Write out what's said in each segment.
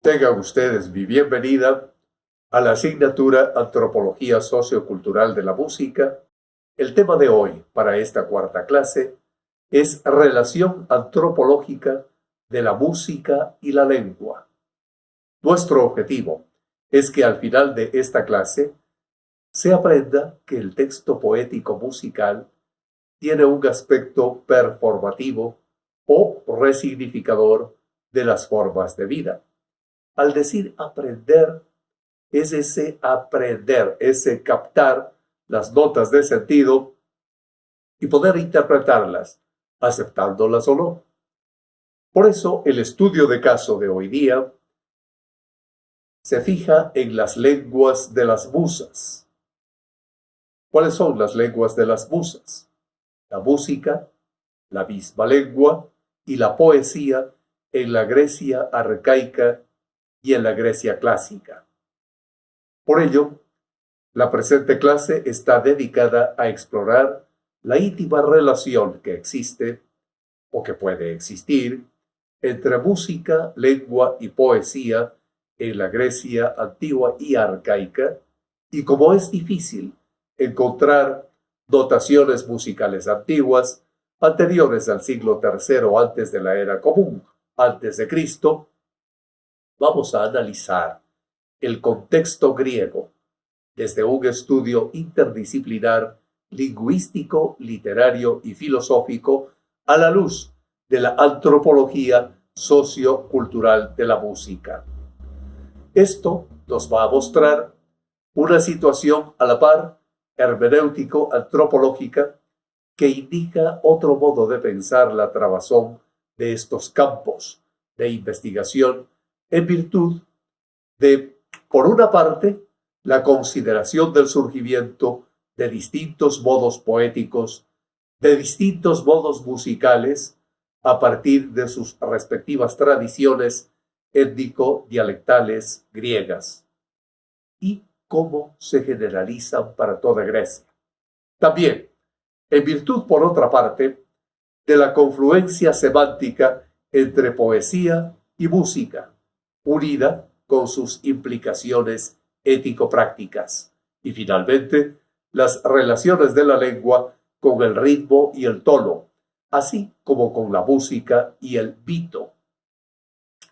Tengan ustedes mi bienvenida a la asignatura Antropología Sociocultural de la Música. El tema de hoy para esta cuarta clase es Relación antropológica de la música y la lengua. Nuestro objetivo es que al final de esta clase se aprenda que el texto poético musical tiene un aspecto performativo o resignificador de las formas de vida. Al decir aprender, es ese aprender, ese captar las notas de sentido y poder interpretarlas, aceptándolas o no. Por eso, el estudio de caso de hoy día se fija en las lenguas de las musas. ¿Cuáles son las lenguas de las musas? La música, la misma lengua y la poesía en la Grecia arcaica y en la Grecia clásica. Por ello, la presente clase está dedicada a explorar la íntima relación que existe o que puede existir entre música, lengua y poesía en la Grecia antigua y arcaica, y cómo es difícil encontrar notaciones musicales antiguas anteriores al siglo III antes de la era común, antes de Cristo. Vamos a analizar el contexto griego desde un estudio interdisciplinar, lingüístico, literario y filosófico a la luz de la antropología sociocultural de la música. Esto nos va a mostrar una situación a la par hermenéutico-antropológica que indica otro modo de pensar la trabazón de estos campos de investigación en virtud de, por una parte, la consideración del surgimiento de distintos modos poéticos, de distintos modos musicales, a partir de sus respectivas tradiciones étnico-dialectales griegas, y cómo se generalizan para toda Grecia. También, en virtud, por otra parte, de la confluencia semántica entre poesía y música, unida con sus implicaciones ético-prácticas, y finalmente las relaciones de la lengua con el ritmo y el tono, así como con la música y el mito.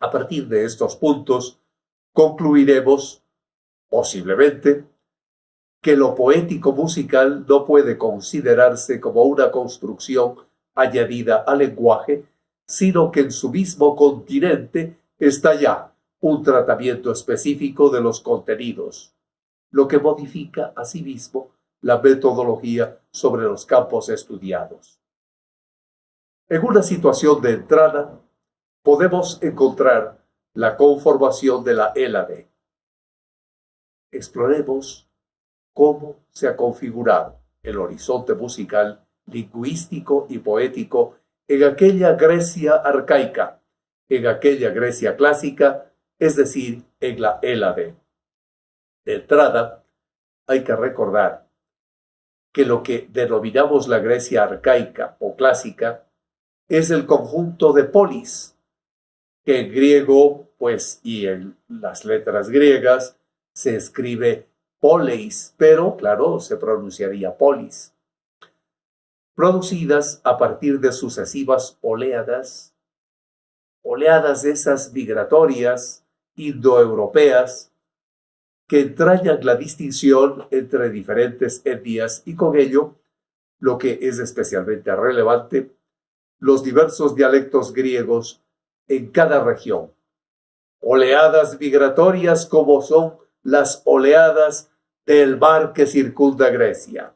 A partir de estos puntos concluiremos, posiblemente, que lo poético musical no puede considerarse como una construcción añadida al lenguaje, sino que en su mismo continente está ya un tratamiento específico de los contenidos, lo que modifica asimismo la metodología sobre los campos estudiados. En una situación de entrada, podemos encontrar la conformación de la Hélade. Exploremos cómo se ha configurado el horizonte musical, lingüístico y poético en aquella Grecia arcaica, en aquella Grecia clásica, es decir, en la Hélade. De entrada, hay que recordar que lo que denominamos la Grecia arcaica o clásica es el conjunto de polis, que en griego, y en las letras griegas, se escribe poleis, pero, claro, se pronunciaría polis, producidas a partir de sucesivas oleadas esas migratorias indoeuropeas que entrañan la distinción entre diferentes etnias y con ello, lo que es especialmente relevante, los diversos dialectos griegos en cada región. Oleadas migratorias como son las oleadas del mar que circunda Grecia,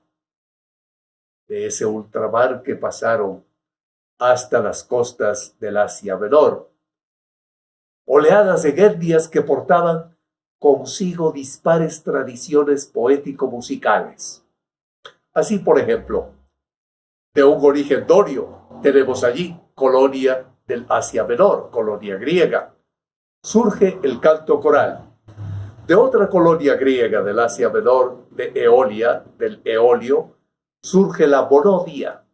de ese ultramar que pasaron hasta las costas del Asia Menor. Oleadas en etnias que portaban consigo dispares tradiciones poético-musicales. Así, por ejemplo, de un origen dorio, tenemos allí colonia del Asia Menor, colonia griega. Surge el canto coral. De otra colonia griega del Asia Menor, de Eolia, del Eolio, surge la monodia.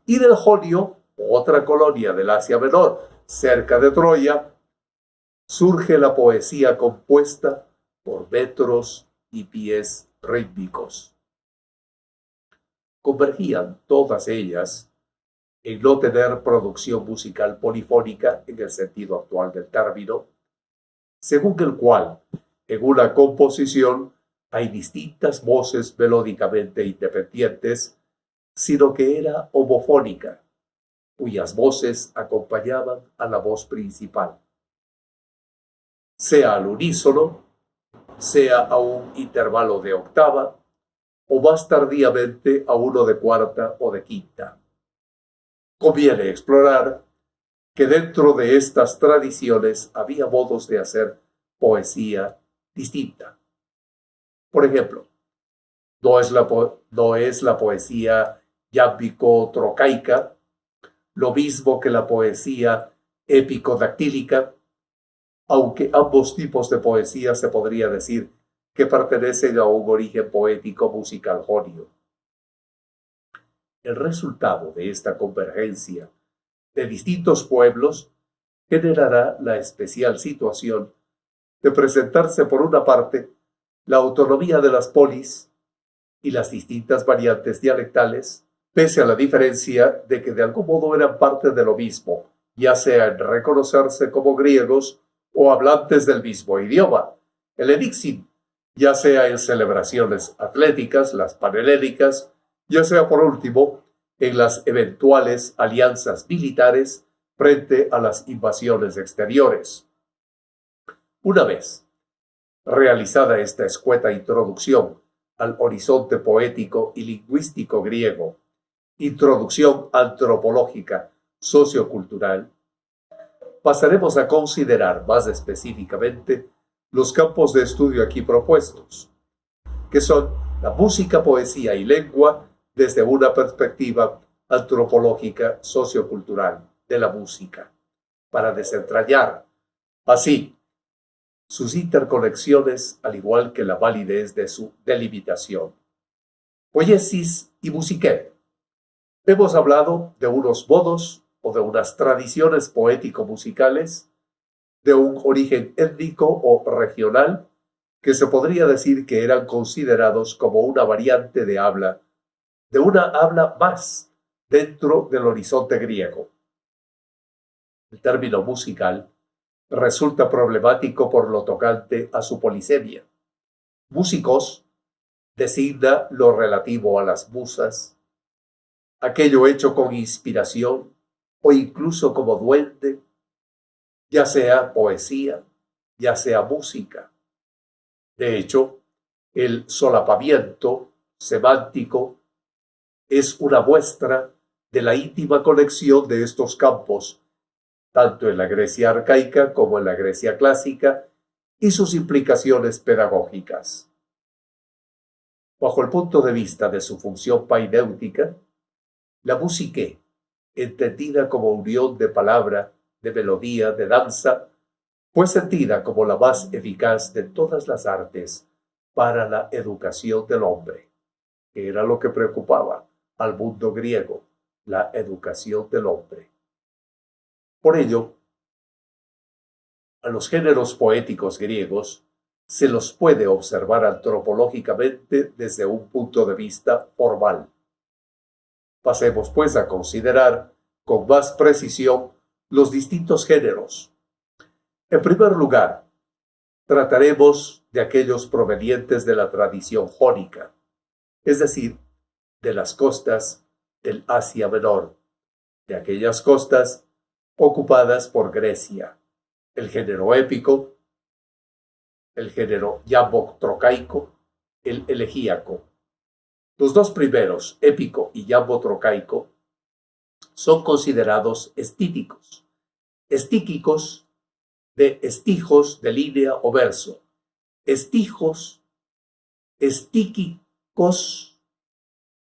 Y del Jonio, otra colonia del Asia Menor, cerca de Troya, surge la poesía compuesta por metros y pies rítmicos. Convergían todas ellas en no tener producción musical polifónica en el sentido actual del término, según el cual en una composición hay distintas voces melódicamente independientes, sino que era homofónica, cuyas voces acompañaban a la voz principal, sea al unísono, sea a un intervalo de octava, o más tardíamente a uno de cuarta o de quinta. Conviene explorar que dentro de estas tradiciones había modos de hacer poesía distinta. Por ejemplo, no es la poesía yámbico-trocaica lo mismo que la poesía épico-dactílica, aunque ambos tipos de poesía se podría decir que pertenecen a un origen poético musical jónico. El resultado de esta convergencia de distintos pueblos generará la especial situación de presentarse por una parte la autonomía de las polis y las distintas variantes dialectales, pese a la diferencia de que de algún modo eran parte de lo mismo, ya sea en reconocerse como griegos o hablantes del mismo idioma, el elixir, ya sea en celebraciones atléticas, las panhelénicas, ya sea por último en las eventuales alianzas militares frente a las invasiones exteriores. Una vez realizada esta escueta introducción al horizonte poético y lingüístico griego, introducción antropológica sociocultural, pasaremos a considerar más específicamente los campos de estudio aquí propuestos, que son la música, poesía y lengua desde una perspectiva antropológica sociocultural de la música, para desentrañar así sus interconexiones, al igual que la validez de su delimitación. Poiesis y musique. Hemos hablado de unos modos o de unas tradiciones poético-musicales de un origen étnico o regional que se podría decir que eran considerados como una variante de una habla más dentro del horizonte griego. El término musical resulta problemático por lo tocante a su polisemia. Músicos designa lo relativo a las musas, aquello hecho con inspiración o incluso como duende, ya sea poesía, ya sea música. De hecho, el solapamiento semántico es una muestra de la íntima conexión de estos campos, tanto en la Grecia arcaica como en la Grecia clásica, y sus implicaciones pedagógicas. Bajo el punto de vista de su función painéutica, la musique, entendida como unión de palabra, de melodía, de danza, fue sentida como la más eficaz de todas las artes para la educación del hombre, que era lo que preocupaba al mundo griego, la educación del hombre. Por ello, a los géneros poéticos griegos se los puede observar antropológicamente desde un punto de vista formal. Pasemos pues a considerar con más precisión los distintos géneros. En primer lugar, trataremos de aquellos provenientes de la tradición jónica, es decir, de las costas del Asia Menor, de aquellas costas ocupadas por Grecia, el género épico, el género yambo-trocaico, el elegíaco. Los dos primeros, épico y yambo-trocaico, son considerados estíticos, estíquicos de estijos de línea o verso, estijos, estíquicos,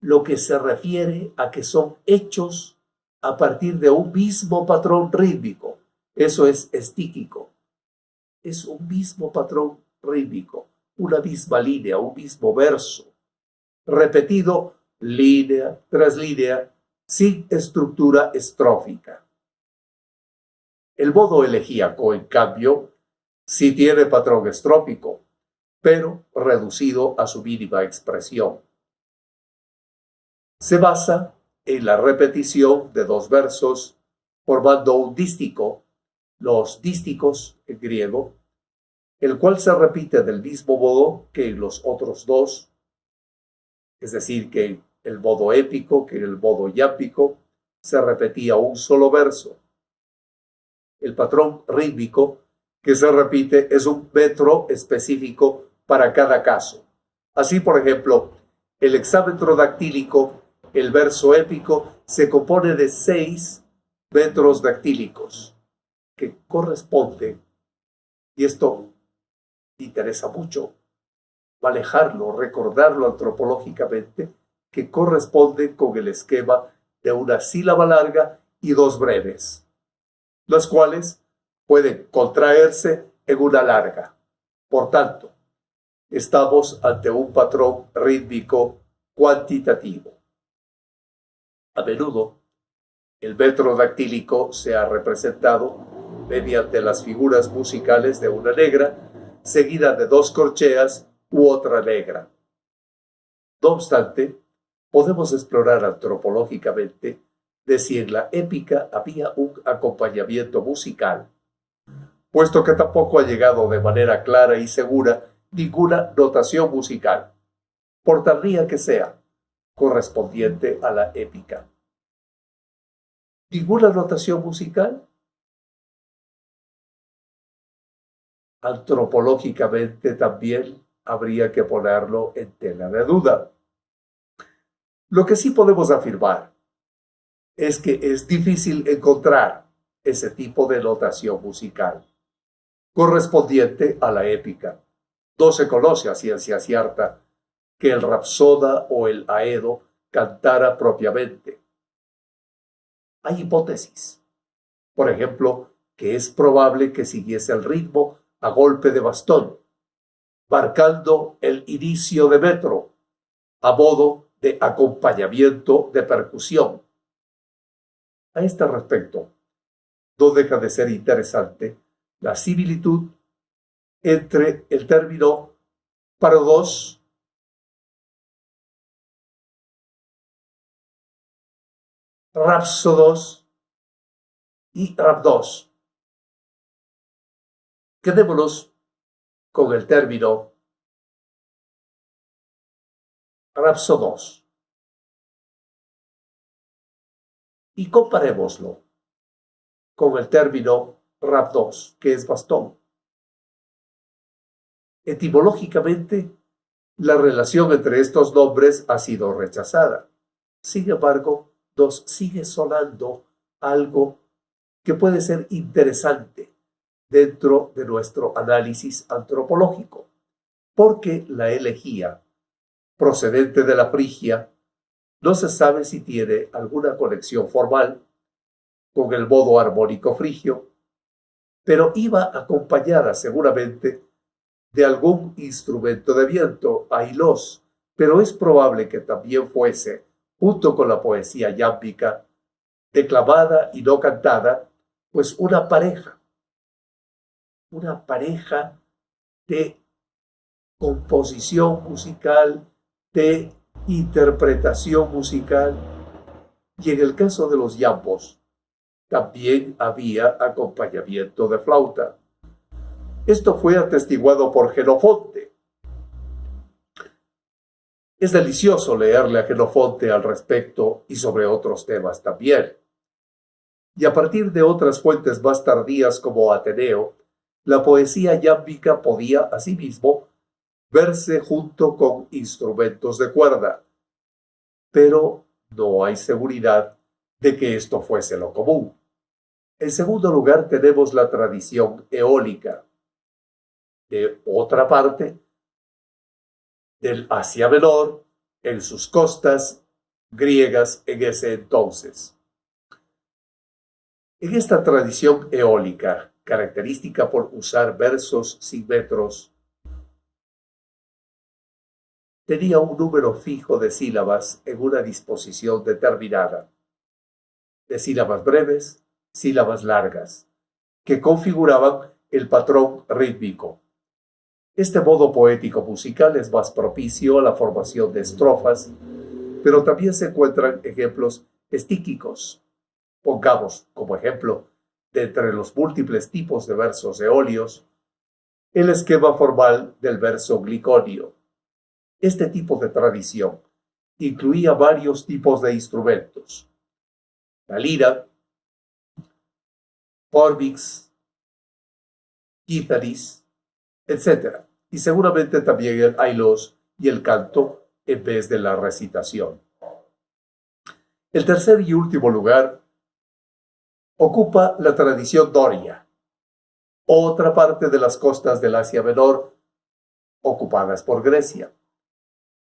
lo que se refiere a que son hechos a partir de un mismo patrón rítmico. Eso es estíquico. Es un mismo patrón rítmico, una misma línea, un mismo verso, repetido línea tras línea, sin estructura estrófica. El modo elegíaco, en cambio, Sí tiene patrón estrópico, pero reducido a su mínima expresión. Se basa en la repetición de dos versos formando un dístico, los dísticos en griego, el cual se repite del mismo modo que en los otros dos, es decir, que en el modo épico, que en el modo yámbico, se repetía un solo verso. El patrón rítmico que se repite es un metro específico para cada caso. Así, por ejemplo, el hexámetro dactílico, el verso épico, se compone de 6 metros dactílicos, que corresponde, y esto interesa mucho, manejarlo, recordarlo antropológicamente, que corresponde con el esquema de una sílaba larga y 2 breves, las cuales pueden contraerse en una larga. Por tanto, estamos ante un patrón rítmico cuantitativo. A menudo, el metro dactílico se ha representado mediante las figuras musicales de una negra, seguida de 2 corcheas u otra negra. No obstante, podemos explorar antropológicamente de si en la épica había un acompañamiento musical, puesto que tampoco ha llegado de manera clara y segura ninguna notación musical, por tardía que sea, correspondiente a la épica. ¿Ninguna notación musical? Antropológicamente también habría que ponerlo en tela de duda. Lo que sí podemos afirmar es que es difícil encontrar ese tipo de notación musical correspondiente a la épica. No se conoce a ciencia cierta que el rapsoda o el aedo cantara propiamente. Hay hipótesis. Por ejemplo, que es probable que siguiese el ritmo a golpe de bastón, marcando el inicio de metro, a modo de acompañamiento de percusión. A este respecto, no deja de ser interesante la similitud entre el término parodos, rapsodos y rhabdos. Quedémonos con el término rapsodos y comparémoslo con el término rhabdos, que es bastón. Etimológicamente, la relación entre estos nombres ha sido rechazada. Sin embargo, nos sigue sonando algo que puede ser interesante dentro de nuestro análisis antropológico, porque la elegía procedente de la Frigia no se sabe si tiene alguna conexión formal con el modo armónico frigio, pero iba acompañada seguramente de algún instrumento de viento, ailos, pero es probable que también fuese, junto con la poesía yámbica, declamada y no cantada, pues una pareja de composición musical, de interpretación musical, y en el caso de los yambos, también había acompañamiento de flauta. Esto fue atestiguado por Jenofonte. Es delicioso leerle a Jenofonte al respecto y sobre otros temas también. Y a partir de otras fuentes más tardías como Ateneo, la poesía yámbica podía asimismo verse junto con instrumentos de cuerda, pero no hay seguridad de que esto fuese lo común. En segundo lugar, tenemos la tradición eólica. De otra parte, del Asia Menor, en sus costas griegas en ese entonces. En esta tradición eólica, característica por usar versos sin metros, tenía un número fijo de sílabas en una disposición determinada, de sílabas breves, sílabas largas, que configuraban el patrón rítmico. Este modo poético musical es más propicio a la formación de estrofas, pero también se encuentran ejemplos estíquicos. Pongamos como ejemplo, de entre los múltiples tipos de versos eolios, el esquema formal del verso gliconio. Este tipo de tradición incluía varios tipos de instrumentos: la lira, porvix, quítaris, etc. Y seguramente también el ailos y el canto en vez de la recitación. El tercer y último lugar ocupa la tradición doria, otra parte de las costas del Asia Menor ocupadas por Grecia,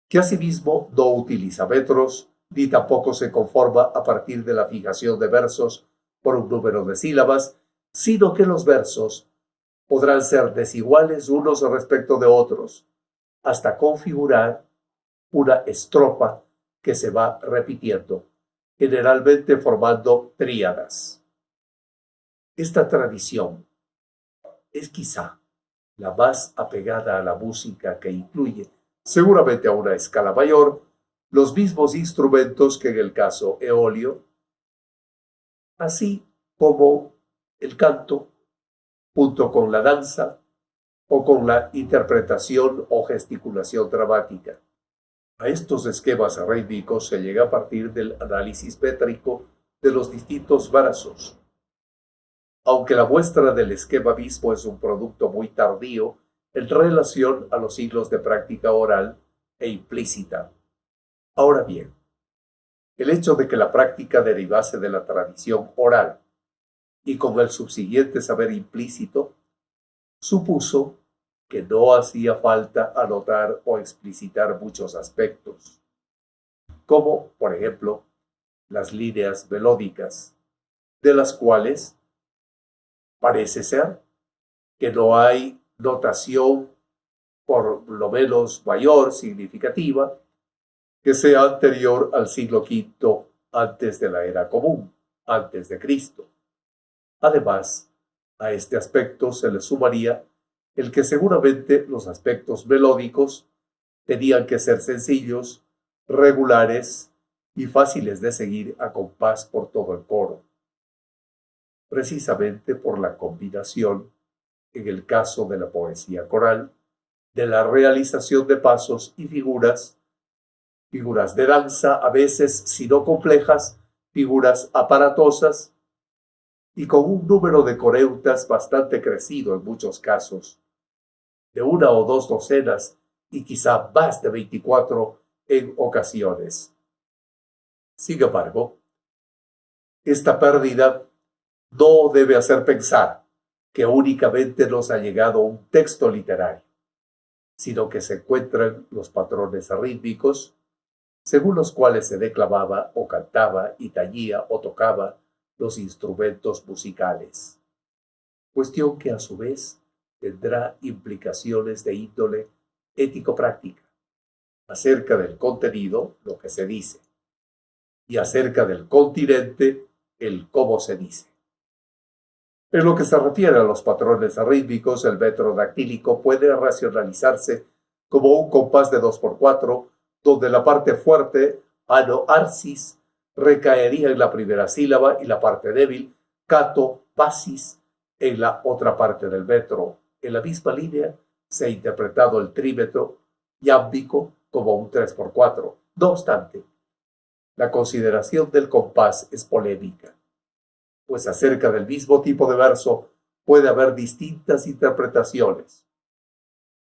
que asimismo no utiliza metros ni tampoco se conforma a partir de la fijación de versos por un número de sílabas, sino que los versos podrán ser desiguales unos respecto de otros, hasta configurar una estrofa que se va repitiendo, generalmente formando tríadas. Esta tradición es quizá la más apegada a la música que incluye, seguramente a una escala mayor, los mismos instrumentos que en el caso eolio, así como el canto, junto con la danza o con la interpretación o gesticulación dramática. A estos esquemas rítmicos se llega a partir del análisis métrico de los distintos versos. Aunque la muestra del esquema mismo es un producto muy tardío en relación a los siglos de práctica oral e implícita. Ahora bien, el hecho de que la práctica derivase de la tradición oral y con el subsiguiente saber implícito, supuso que no hacía falta anotar o explicitar muchos aspectos, como, por ejemplo, las líneas melódicas, de las cuales parece ser que no hay notación, por lo menos mayor, significativa, que sea anterior al siglo V antes de la era común, antes de Cristo. Además, a este aspecto se le sumaría el que seguramente los aspectos melódicos tenían que ser sencillos, regulares y fáciles de seguir a compás por todo el coro, precisamente por la combinación, en el caso de la poesía coral, de la realización de pasos y figuras de danza, a veces, si no complejas, figuras aparatosas, y con un número de coreutas bastante crecido en muchos casos, de una o dos docenas y quizá más de 24 en ocasiones. Sin embargo, esta pérdida no debe hacer pensar que únicamente nos ha llegado un texto literario, sino que se encuentran los patrones rítmicos, según los cuales se declamaba o cantaba y tañía o tocaba los instrumentos musicales. Cuestión que a su vez tendrá implicaciones de índole ético-práctica, acerca del contenido, lo que se dice, y acerca del continente, el cómo se dice. En lo que se refiere a los patrones rítmicos, el metro dactílico puede racionalizarse como un compás de 2x4, donde la parte fuerte, ano, arsis, recaería en la primera sílaba y la parte débil, cato, basis, en la otra parte del metro. En la misma línea se ha interpretado el trímetro iámbico como un 3x4. No obstante, la consideración del compás es polémica, pues acerca del mismo tipo de verso puede haber distintas interpretaciones.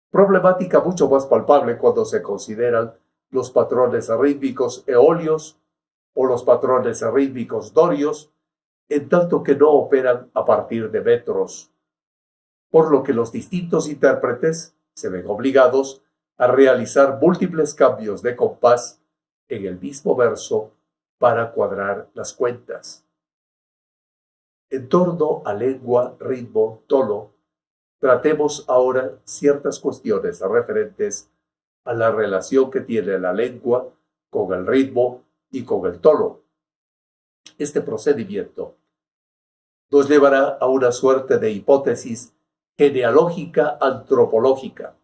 Problemática mucho más palpable cuando se consideran los patrones rítmicos eolios o los patrones rítmicos dorios, en tanto que no operan a partir de metros, por lo que los distintos intérpretes se ven obligados a realizar múltiples cambios de compás en el mismo verso para cuadrar las cuentas. En torno a lengua, ritmo, tono, tratemos ahora ciertas cuestiones referentes a la relación que tiene la lengua con el ritmo y con el tono. Este procedimiento nos llevará a una suerte de hipótesis genealógica antropológica,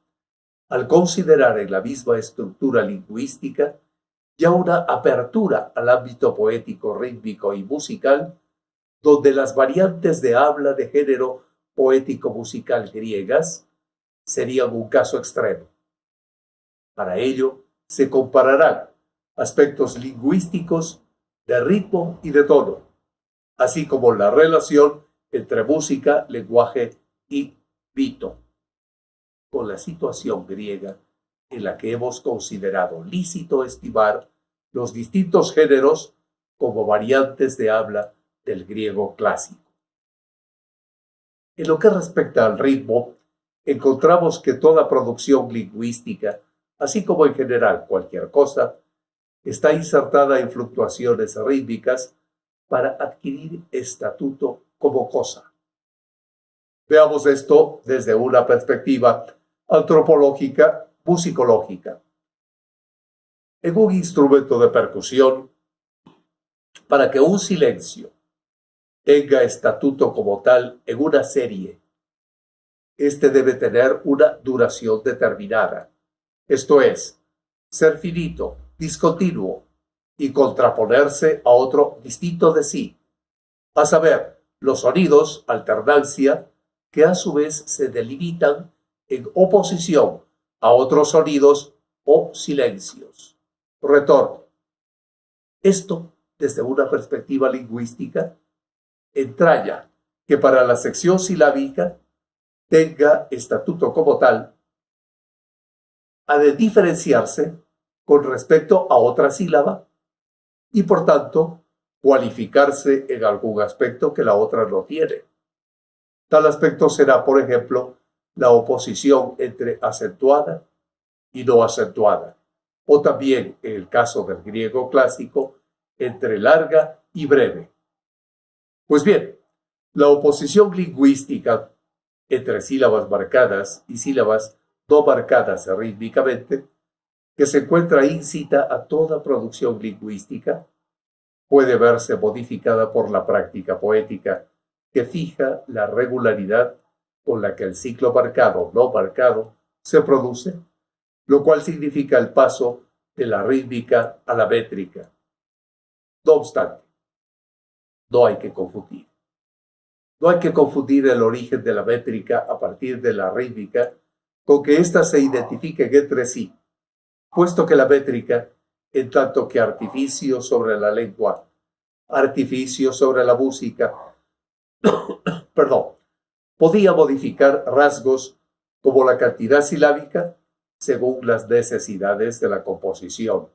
al considerar en la misma estructura lingüística ya una apertura al ámbito poético, rítmico y musical, donde las variantes de habla de género poético-musical griegas serían un caso extremo. Para ello, se compararán aspectos lingüísticos de ritmo y de tono, así como la relación entre música, lenguaje y mito, con la situación griega en la que hemos considerado lícito estimar los distintos géneros como variantes de habla del griego clásico. En lo que respecta al ritmo, encontramos que toda producción lingüística, así como en general cualquier cosa, está insertada en fluctuaciones rítmicas para adquirir estatuto como cosa. Veamos esto desde una perspectiva antropológica, musicológica. En un instrumento de percusión, para que un silencio tenga estatuto como tal en una serie, este debe tener una duración determinada, esto es, ser finito, discontinuo y contraponerse a otro distinto de sí, a saber, los sonidos, alternancia, que a su vez se delimitan en oposición a otros sonidos o silencios. Retorno. Esto, desde una perspectiva lingüística, entraña que para la sección silábica tenga estatuto como tal, ha de diferenciarse con respecto a otra sílaba y, por tanto, cualificarse en algún aspecto que la otra no tiene. Tal aspecto será, por ejemplo, la oposición entre acentuada y no acentuada, o también, en el caso del griego clásico, entre larga y breve. Pues bien, la oposición lingüística entre sílabas marcadas y sílabas no marcadas rítmicamente, que se encuentra íncita a toda producción lingüística, puede verse modificada por la práctica poética que fija la regularidad con la que el ciclo marcado o no marcado se produce, lo cual significa el paso de la rítmica a la métrica. No obstante, no hay que confundir. No hay que confundir el origen de la métrica a partir de la rítmica con que éstas se identifiquen entre sí, puesto que la métrica, en tanto que artificio sobre la lengua, artificio sobre la música, podía modificar rasgos como la cantidad silábica según las necesidades de la composición.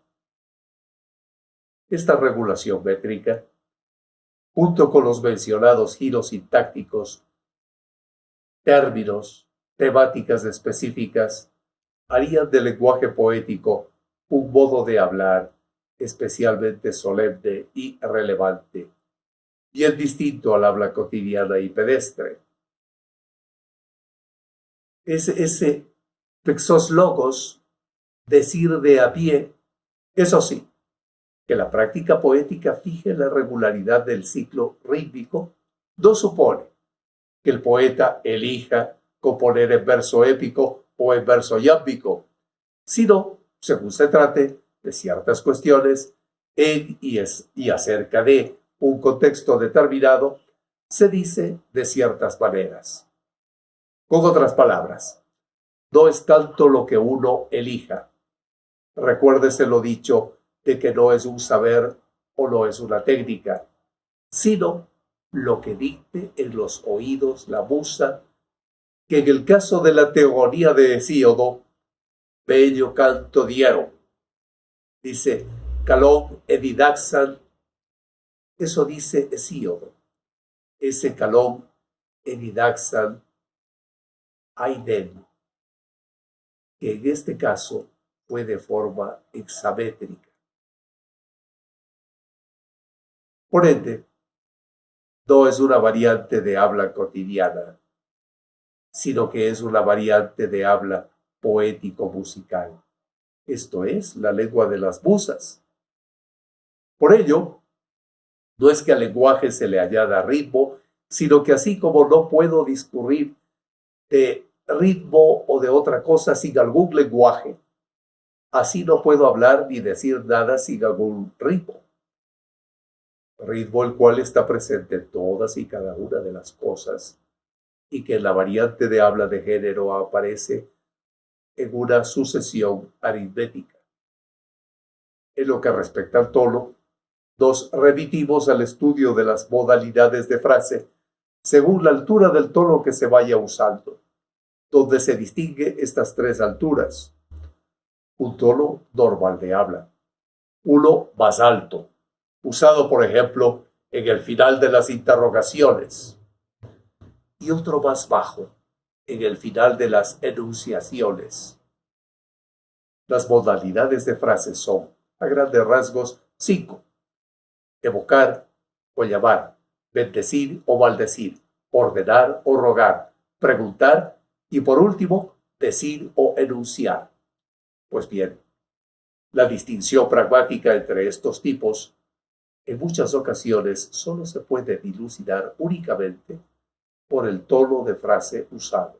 Esta regulación métrica, junto con los mencionados giros sintácticos, términos, temáticas específicas, harían del lenguaje poético un modo de hablar especialmente solemne y relevante, bien distinto al habla cotidiana y pedestre. Ese pexos logos, decir de a pie, eso sí, que la práctica poética fije la regularidad del ciclo rítmico, no supone que el poeta elija componer en verso épico o en verso yámbico, sino, según se trate de ciertas cuestiones en y acerca de un contexto determinado, se dice de ciertas maneras. Con otras palabras, no es tanto lo que uno elija. Recuérdese lo dicho de que no es un saber o no es una técnica, sino lo que dicte en los oídos la musa, que en el caso de la teogonía de Hesíodo, bello canto dieron. Dice, calón edidaxan, eso dice Hesíodo. Ese calón edidaxan aiden, que en este caso fue de forma hexamétrica. Por ende, no es una variante de habla cotidiana, sino que es una variante de habla poético-musical. Esto es, la lengua de las musas. Por ello, no es que al lenguaje se le añada ritmo, sino que así como no puedo discurrir de ritmo o de otra cosa sin algún lenguaje. Así no puedo hablar ni decir nada sin algún ritmo. Ritmo el cual está presente en todas y cada una de las cosas y que en la variante de habla de género aparece en una sucesión aritmética. En lo que respecta al tono, nos remitimos al estudio de las modalidades de frase según la altura del tono que se vaya usando, donde se distingue estas tres alturas. Un tono normal de habla, uno más alto, usado por ejemplo en el final de las interrogaciones, y otro más bajo, en el final de las enunciaciones. Las modalidades de frase son, a grandes rasgos, 5. Evocar o llamar, bendecir o maldecir, ordenar o rogar, preguntar y por último, decir o enunciar. Pues bien, la distinción pragmática entre estos tipos en muchas ocasiones solo se puede dilucidar únicamente por el tono de frase usado.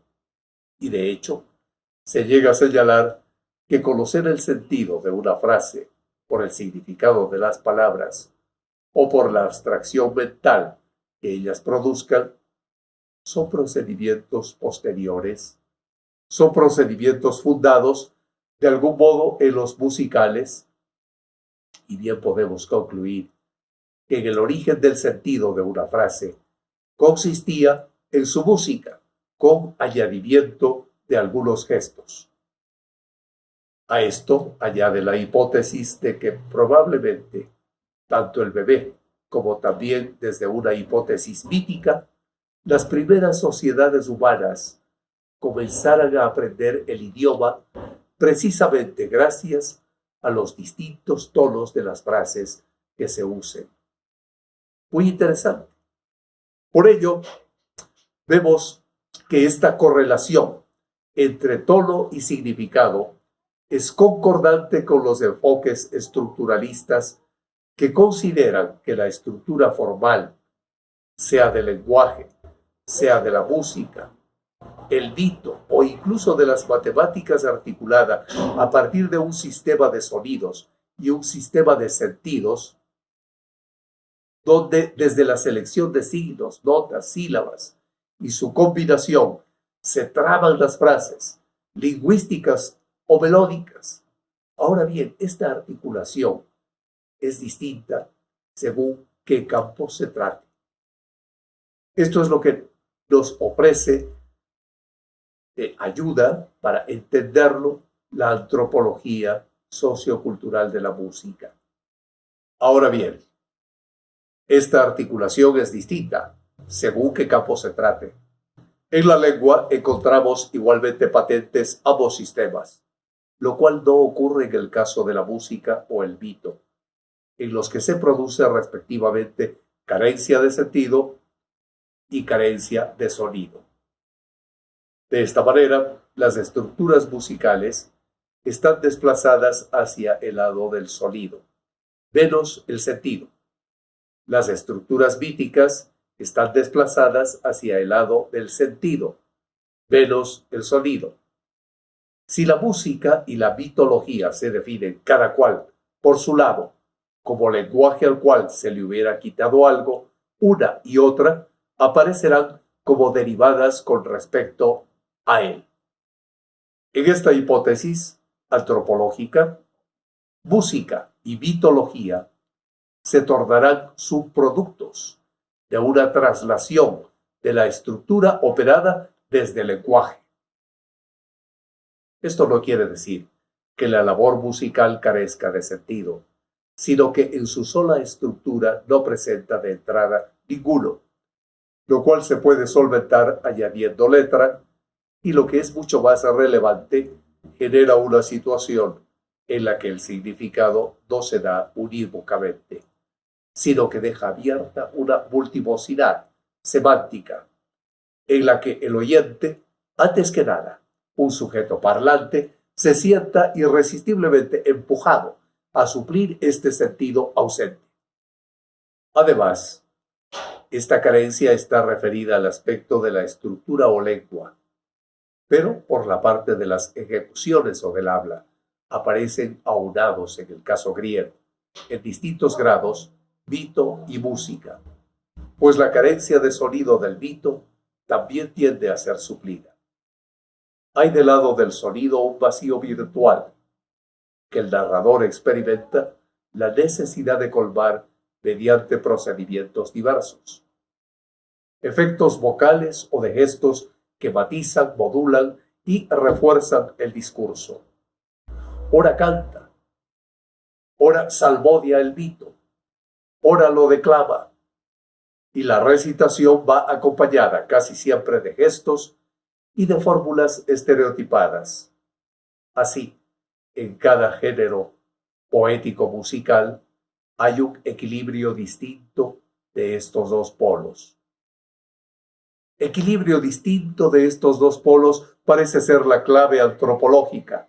Y de hecho, se llega a señalar que conocer el sentido de una frase por el significado de las palabras o por la abstracción mental que ellas produzcan son procedimientos posteriores, son procedimientos fundados de algún modo en los musicales, y bien podemos concluir que en el origen del sentido de una frase consistía en su música, con añadimiento de algunos gestos. A esto añade la hipótesis de que probablemente tanto el bebé como también desde una hipótesis mítica, las primeras sociedades humanas comenzaran a aprender el idioma precisamente gracias a los distintos tonos de las frases que se usen. Muy interesante. Por ello, vemos que esta correlación entre tono y significado es concordante con los enfoques estructuralistas que consideran que la estructura formal, sea del lenguaje, sea de la música, el mito o incluso de las matemáticas articulada a partir de un sistema de sonidos y un sistema de sentidos, donde desde la selección de signos, notas, sílabas y su combinación se traban las frases lingüísticas o melódicas. Ahora bien, esta articulación es distinta según qué campo se trate. Esto es lo que nos ofrece ayuda para entenderlo la antropología sociocultural de la música. Ahora bien, esta articulación es distinta según qué campo se trate. En la lengua encontramos igualmente patentes ambos sistemas, lo cual no ocurre en el caso de la música o el mito, en los que se produce respectivamente carencia de sentido y carencia de sonido. De esta manera, las estructuras musicales están desplazadas hacia el lado del sonido, menos el sentido. Las estructuras míticas están desplazadas hacia el lado del sentido, menos el sonido. Si la música y la mitología se definen cada cual por su lado, como lenguaje al cual se le hubiera quitado algo, una y otra aparecerán como derivadas con respecto a él. En esta hipótesis antropológica, música y mitología se tornarán subproductos de una traslación de la estructura operada desde el lenguaje. Esto no quiere decir que la labor musical carezca de sentido, sino que en su sola estructura no presenta de entrada ninguno, lo cual se puede solventar añadiendo letra y, lo que es mucho más relevante, genera una situación en la que el significado no se da unívocamente, sino que deja abierta una multivocidad semántica, en la que el oyente, antes que nada, un sujeto parlante, se sienta irresistiblemente empujado a suplir este sentido ausente. Además, esta carencia está referida al aspecto de la estructura o lengua, pero por la parte de las ejecuciones o del habla, aparecen aunados en el caso griego, en distintos grados, vito y música, pues la carencia de sonido del vito también tiende a ser suplida. Hay del lado del sonido un vacío virtual que el narrador experimenta la necesidad de colmar mediante procedimientos diversos. Efectos vocales o de gestos que matizan, modulan y refuerzan el discurso. Ora canta, ora salmodia el vito, ora lo declama, y la recitación va acompañada casi siempre de gestos y de fórmulas estereotipadas. Así, en cada género poético musical hay un equilibrio distinto de estos dos polos. Equilibrio distinto de estos dos polos parece ser la clave antropológica,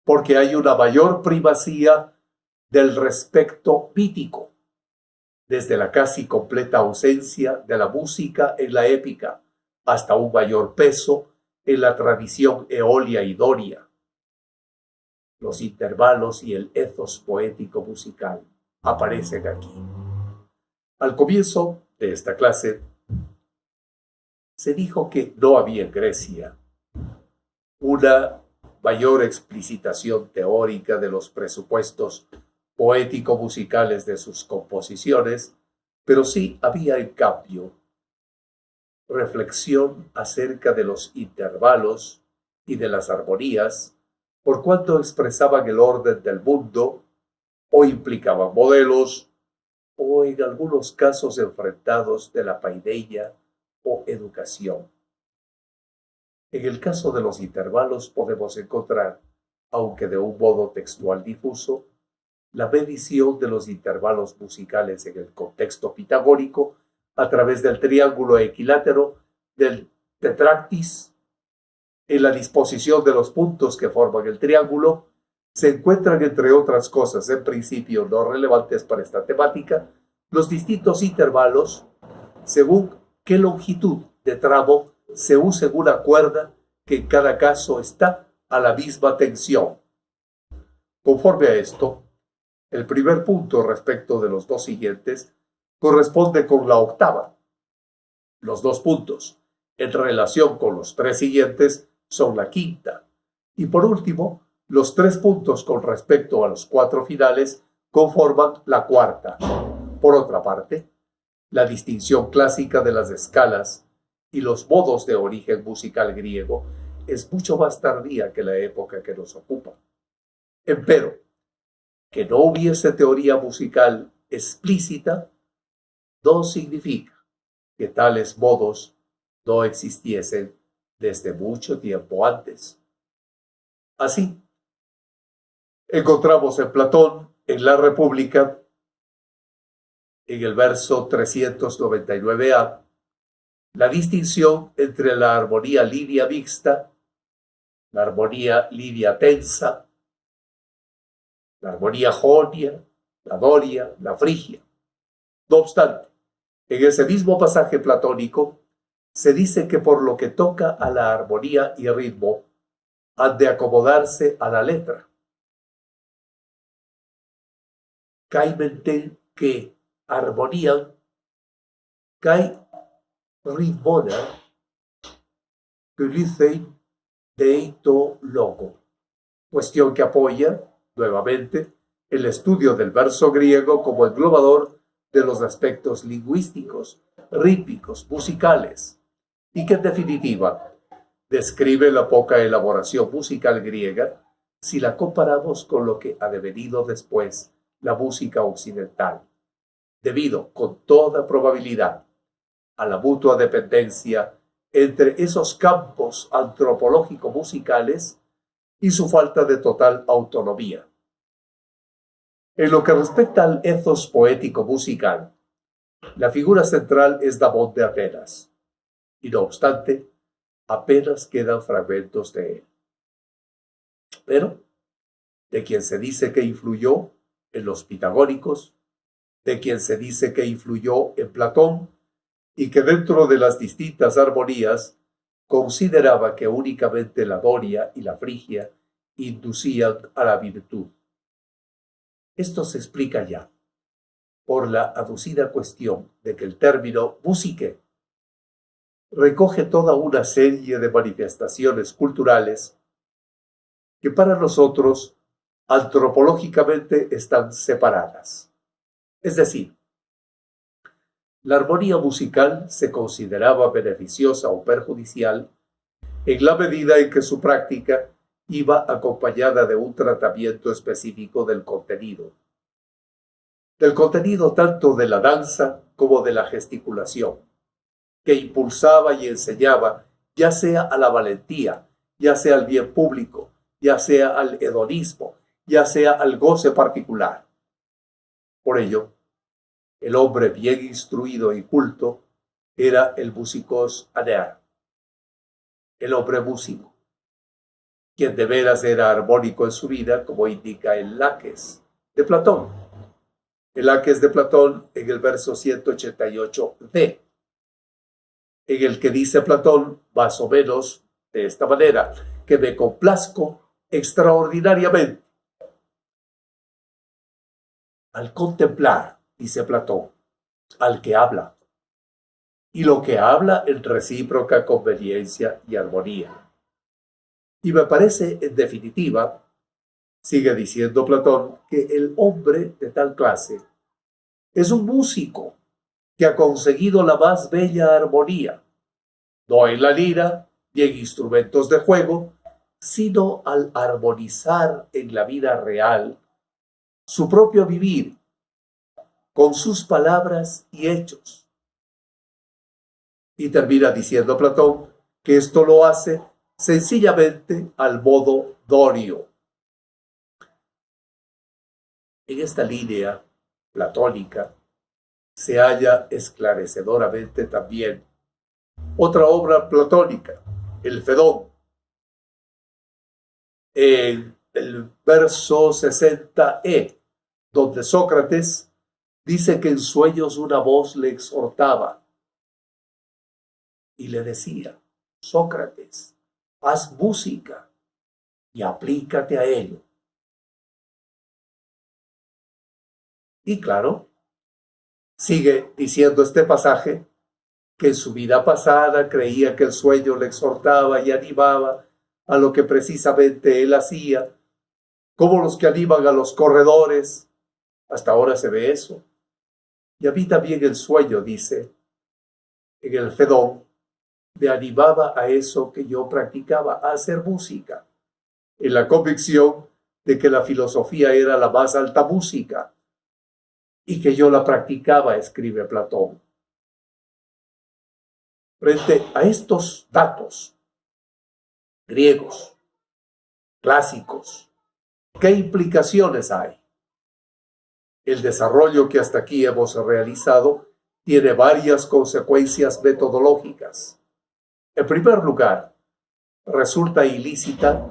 porque hay una mayor primacía del respecto mítico, desde la casi completa ausencia de la música en la épica hasta un mayor peso en la tradición eolia y doria. Los intervalos y el ethos poético musical aparecen aquí. Al comienzo de esta clase, se dijo que no había en Grecia una mayor explicitación teórica de los presupuestos poético-musicales de sus composiciones, pero sí había en cambio reflexión acerca de los intervalos y de las armonías, por cuanto expresaban el orden del mundo o implicaban modelos, o en algunos casos enfrentados de la paideia o educación. En el caso de los intervalos podemos encontrar, aunque de un modo textual difuso, la medición de los intervalos musicales en el contexto pitagórico a través del triángulo equilátero del tetractis. En la disposición de los puntos que forman el triángulo se encuentran, entre otras cosas, en principio no relevantes para esta temática, los distintos intervalos según qué longitud de tramo se use una cuerda que en cada caso está a la misma tensión. Conforme a esto, el primer punto respecto de los dos siguientes corresponde con la octava. Los dos puntos en relación con los tres siguientes son la quinta. Y por último, los tres puntos con respecto a los cuatro finales conforman la cuarta. Por otra parte, la distinción clásica de las escalas y los modos de origen musical griego es mucho más tardía que la época que nos ocupa. Empero, que no hubiese teoría musical explícita no significa que tales modos no existiesen desde mucho tiempo antes. Así, encontramos en Platón, en la República, en el verso 399a, la distinción entre la armonía lidia mixta, la armonía lidia tensa, la armonía jonia, la doria, la frigia. No obstante, en ese mismo pasaje platónico se dice que por lo que toca a la armonía y ritmo, han de acomodarse a la letra. Caimenten que armonían, kai ritmona, glycein deito logo. Cuestión que apoya, nuevamente, el estudio del verso griego como englobador de los aspectos lingüísticos, rítmicos, musicales, y que en definitiva describe la poca elaboración musical griega si la comparamos con lo que ha devenido después la música occidental, debido con toda probabilidad a la mutua dependencia entre esos campos antropológico-musicales y su falta de total autonomía. En lo que respecta al ethos poético-musical, la figura central es Damón de Atenas, y no obstante, apenas quedan fragmentos de él. Pero, de quien se dice que influyó en los pitagóricos, de quien se dice que influyó en Platón, y que dentro de las distintas armonías consideraba que únicamente la doria y la frigia inducían a la virtud. Esto se explica ya por la aducida cuestión de que el término musique recoge toda una serie de manifestaciones culturales que para nosotros antropológicamente están separadas. Es decir, la armonía musical se consideraba beneficiosa o perjudicial en la medida en que su práctica iba acompañada de un tratamiento específico del contenido tanto de la danza como de la gesticulación, que impulsaba y enseñaba ya sea a la valentía, ya sea al bien público, ya sea al hedonismo, ya sea al goce particular. Por ello, el hombre bien instruido y culto era el musicos aner, el hombre músico, quien de veras era armónico en su vida, como indica el Laques de Platón. El Laques de Platón en el verso 188d, en el que dice Platón, más o menos de esta manera, que me complazco extraordinariamente al contemplar, dice Platón, al que habla, y lo que habla en recíproca conveniencia y armonía. Y me parece, en definitiva, sigue diciendo Platón, que el hombre de tal clase es un músico que ha conseguido la más bella armonía, no en la lira ni en instrumentos de juego, sino al armonizar en la vida real su propio vivir con sus palabras y hechos. Y termina diciendo Platón que esto lo hace sencillamente al modo dorio. En esta línea platónica se halla esclarecedoramente también otra obra platónica, el Fedón. En el verso 60e, donde Sócrates dice que en sueños una voz le exhortaba y le decía, Sócrates, haz música y aplícate a ello. Y claro, sigue diciendo este pasaje que en su vida pasada creía que el sueño le exhortaba y animaba a lo que precisamente él hacía, como los que animan a los corredores. Hasta ahora se ve eso. Y a mí también el sueño, dice, en el Fedón, me animaba a eso que yo practicaba, a hacer música, en la convicción de que la filosofía era la más alta música y que yo la practicaba, escribe Platón. Frente a estos datos griegos, clásicos, ¿qué implicaciones hay? El desarrollo que hasta aquí hemos realizado tiene varias consecuencias metodológicas. En primer lugar, resulta ilícita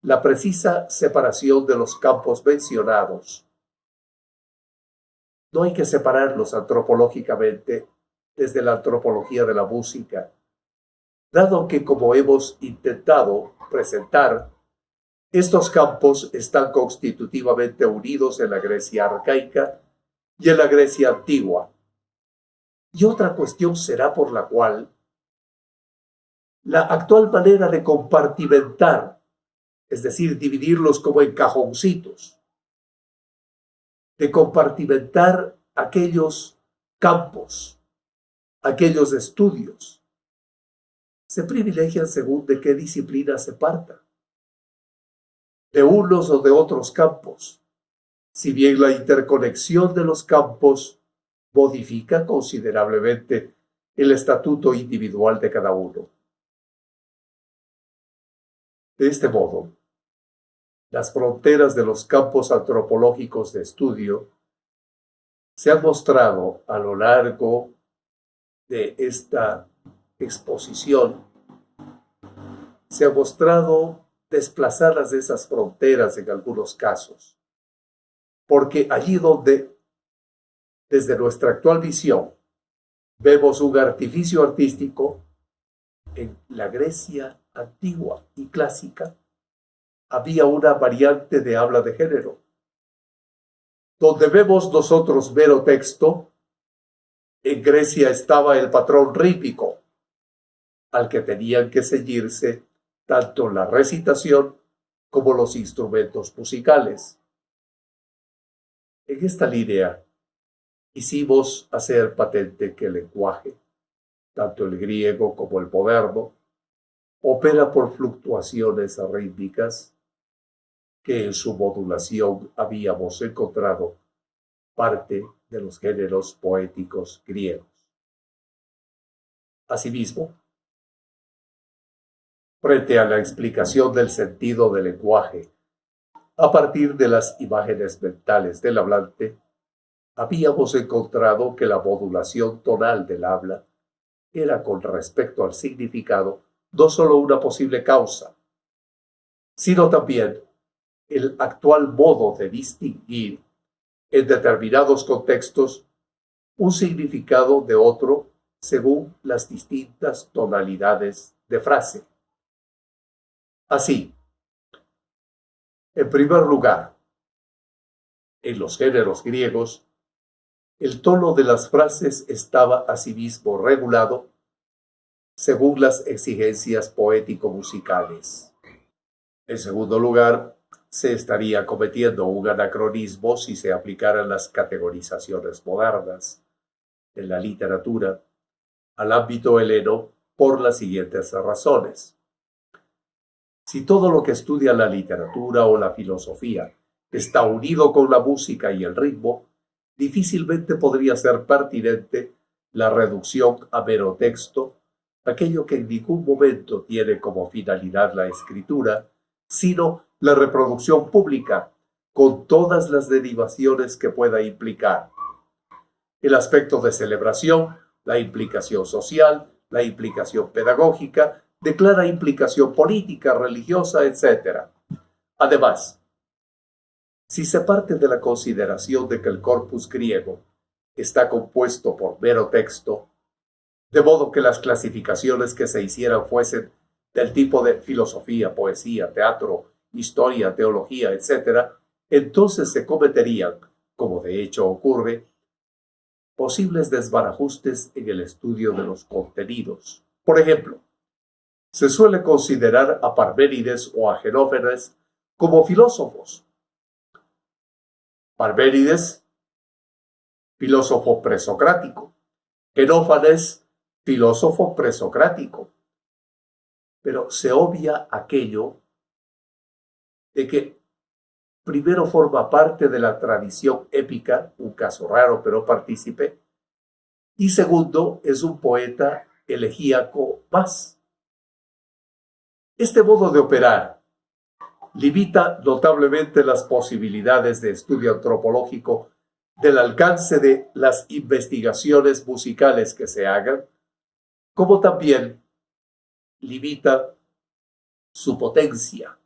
la precisa separación de los campos mencionados. No hay que separarlos antropológicamente desde la antropología de la música, dado que, como hemos intentado presentar, estos campos están constitutivamente unidos en la Grecia arcaica y en la Grecia antigua. Y otra cuestión será por la cual la actual manera de compartimentar, es decir, dividirlos como en cajoncitos, de compartimentar aquellos campos, aquellos estudios, se privilegian según de qué disciplina se parta, de unos o de otros campos, si bien la interconexión de los campos modifica considerablemente el estatuto individual de cada uno. De este modo, las fronteras de los campos antropológicos de estudio se han mostrado a lo largo de esta exposición, se han mostrado desplazadas de esas fronteras en algunos casos, porque allí donde, desde nuestra actual visión, vemos un artificio artístico, En la Grecia antigua y clásica había una variante de habla de género, donde vemos nosotros mero texto. En Grecia estaba el patrón rítmico, al que tenían que ceñirse tanto la recitación como los instrumentos musicales. En esta línea quisimos hacer patente que el lenguaje, tanto el griego como el moderno, opera por fluctuaciones rítmicas que en su modulación habíamos encontrado parte de los géneros poéticos griegos. Asimismo, frente a la explicación del sentido del lenguaje a partir de las imágenes mentales del hablante, habíamos encontrado que la modulación tonal del habla era con respecto al significado no solo una posible causa, sino también el actual modo de distinguir en determinados contextos un significado de otro según las distintas tonalidades de frase. Así, en primer lugar, en los géneros griegos, el tono de las frases estaba asimismo regulado según las exigencias poético-musicales. En segundo lugar, se estaría cometiendo un anacronismo si se aplicaran las categorizaciones modernas de la literatura al ámbito heleno por las siguientes razones. Si todo lo que estudia la literatura o la filosofía está unido con la música y el ritmo, difícilmente podría ser pertinente la reducción a mero texto, aquello que en ningún momento tiene como finalidad la escritura, sino la reproducción pública, con todas las derivaciones que pueda implicar. El aspecto de celebración, la implicación social, la implicación pedagógica, de clara implicación política, religiosa, etc. Además, si se parte de la consideración de que el corpus griego está compuesto por mero texto, de modo que las clasificaciones que se hicieran fuesen del tipo de filosofía, poesía, teatro, historia, teología, etc., entonces se cometerían, como de hecho ocurre, posibles desbarajustes en el estudio de los contenidos. Por ejemplo, se suele considerar a Parménides o a Genófanes como filósofos. Parménides, filósofo presocrático. Genófanes, filósofo presocrático. Pero se obvia aquello de que primero forma parte de la tradición épica, un caso raro pero partícipe, y segundo es un poeta elegíaco más. Este modo de operar limita notablemente las posibilidades de estudio antropológico del alcance de las investigaciones musicales que se hagan, como también limita su potencia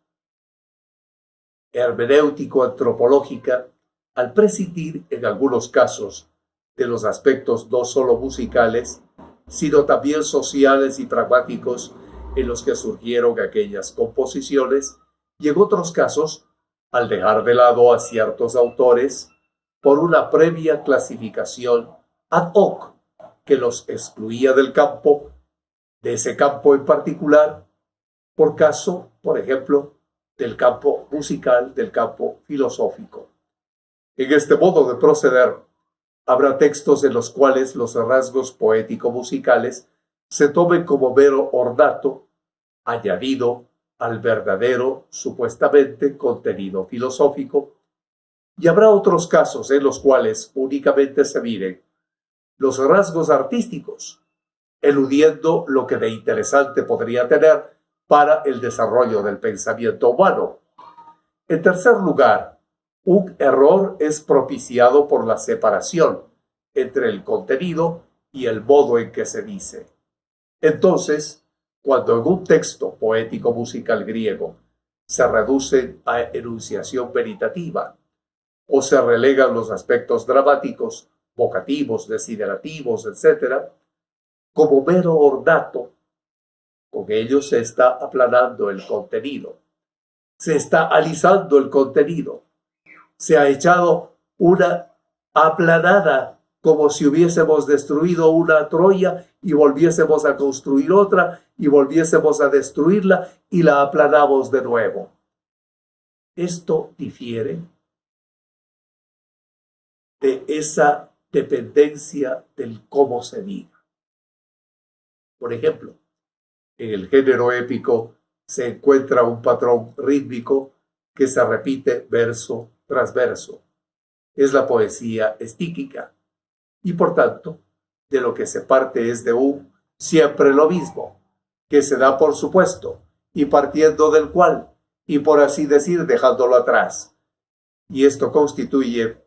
hermenéutico-antropológica al prescindir en algunos casos de los aspectos no solo musicales, sino también sociales y pragmáticos en los que surgieron aquellas composiciones, y en otros casos al dejar de lado a ciertos autores por una previa clasificación ad hoc que los excluía del campo, de ese campo en particular, por caso, por ejemplo, del campo musical, del campo filosófico. En este modo de proceder, habrá textos en los cuales los rasgos poético-musicales se tomen como mero ornato añadido al verdadero, supuestamente, contenido filosófico, y habrá otros casos en los cuales únicamente se miren los rasgos artísticos, eludiendo lo que de interesante podría tener para el desarrollo del pensamiento humano. En tercer lugar, un error es propiciado por la separación entre el contenido y el modo en que se dice. Entonces, cuando en un texto poético musical griego se reduce a enunciación meditativa o se relegan los aspectos dramáticos, vocativos, desiderativos, etc., como mero ornato, Con ello se está aplanando el contenido, se está alisando el contenido, se ha echado una aplanada como si hubiésemos destruido una Troya y volviésemos a construir otra y volviésemos a destruirla y la aplanamos de nuevo. Esto difiere de esa dependencia del cómo se diga. Por ejemplo, en el género épico se encuentra un patrón rítmico que se repite verso tras verso. Es la poesía estíquica y por tanto de lo que se parte es de un siempre lo mismo, que se da por supuesto y partiendo del cual y por así decir dejándolo atrás. Y esto constituye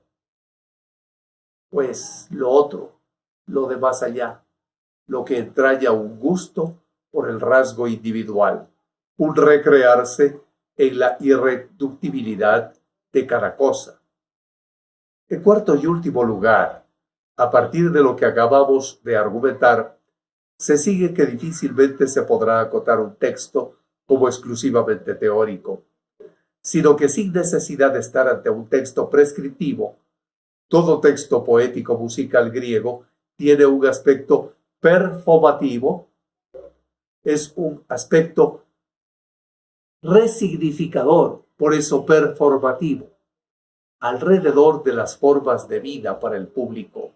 pues lo otro, lo de más allá, lo que entraña un gusto por el rasgo individual, un recrearse en la irreductibilidad de cada cosa. En cuarto y último lugar, a partir de lo que acabamos de argumentar, se sigue que difícilmente se podrá acotar un texto como exclusivamente teórico, sino que sin necesidad de estar ante un texto prescriptivo, todo texto poético musical griego tiene un aspecto performativo, es un aspecto resignificador, por eso performativo, alrededor de las formas de vida para el público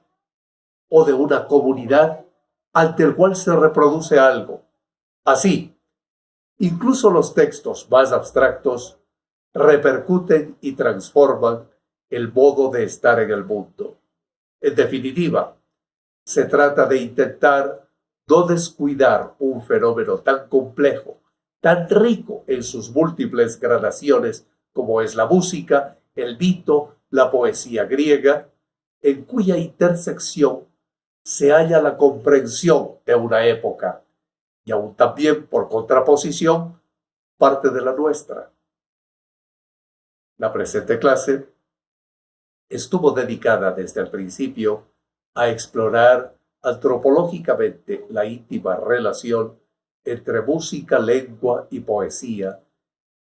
o de una comunidad ante el cual se reproduce algo. Así, incluso los textos más abstractos repercuten y transforman el modo de estar en el mundo. En definitiva, se trata de intentar no descuidar un fenómeno tan complejo, tan rico en sus múltiples gradaciones como es la música, el mito, la poesía griega, en cuya intersección se halla la comprensión de una época y aún también, por contraposición, parte de la nuestra. La presente clase estuvo dedicada desde el principio a explorar antropológicamente la íntima relación entre música, lengua y poesía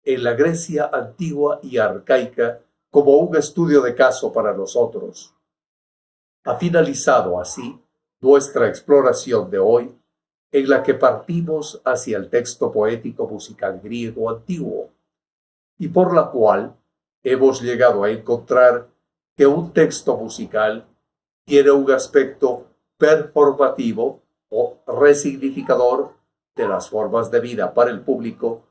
en la Grecia antigua y arcaica como un estudio de caso para nosotros. Ha finalizado así nuestra exploración de hoy, en la que partimos hacia el texto poético musical griego antiguo, y por la cual hemos llegado a encontrar que un texto musical tiene un aspecto performativo o resignificador de las formas de vida para el público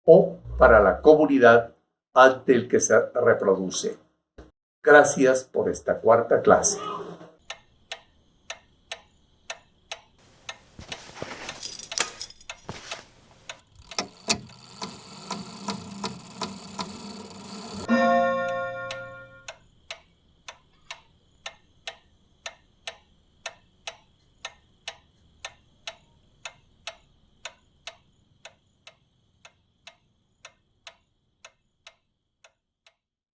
o para la comunidad ante el que se reproduce. Gracias por esta cuarta clase.